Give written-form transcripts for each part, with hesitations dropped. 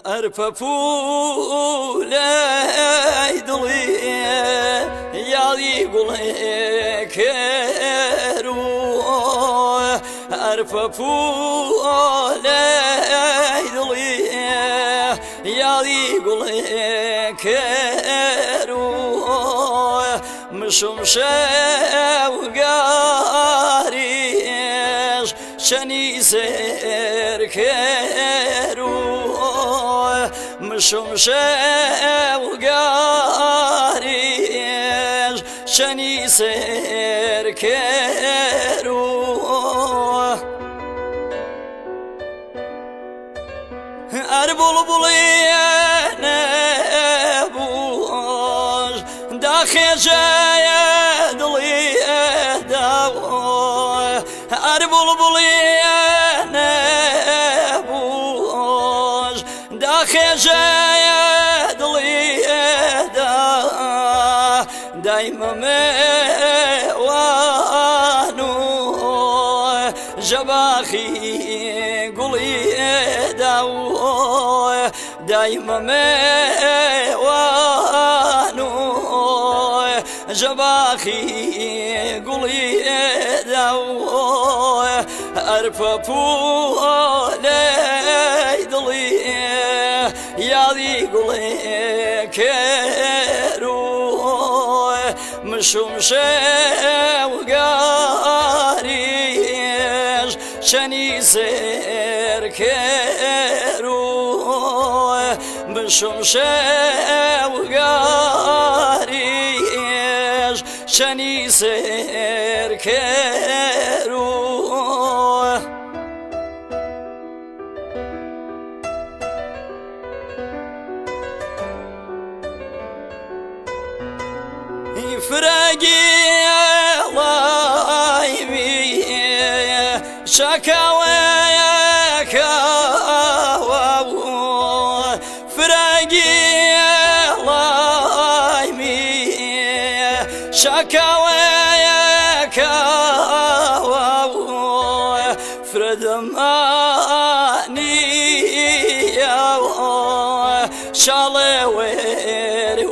أرففولي دڵی یاڵی گوڵێ کێرو ئەرفەفولێ دڵی یاڵی گوڵێ کێرو مشم شەوگاریش شەنی سێرکێرو مشم شەوگاریش شەنی سێرکێرو ئەر بوڵبوڵی نەبووش داخێژەیە دڵی داوە ئەر بوڵبوڵی نەبووش داخێژەیە دڵی دایمە مێوان و ژەباخی گوڵی داوە دایمە مێوان و ژەباخی گوڵی داوە ئەرفەفولێ دڵی یاڵی گوڵێ کێرو مشم شەوگاریش شەنی سێرکێرو مشم شەوگاریش شەنی سێرکێرو فرقي لايمي شكاويك فرقي لايمي شكاويك فردماني شالوير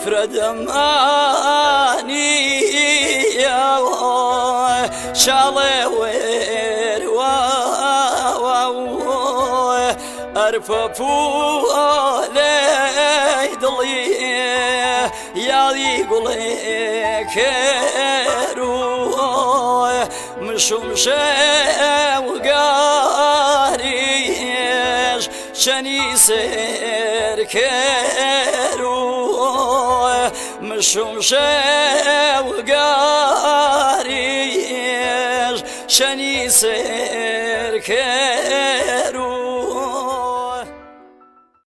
فردماني شالوير أرففولي دڵی یاڵی گوڵێ کێرو مشم شەوگاریش شەنی سێرکێرو مشم شەوگاریش شەنی سێرکێرو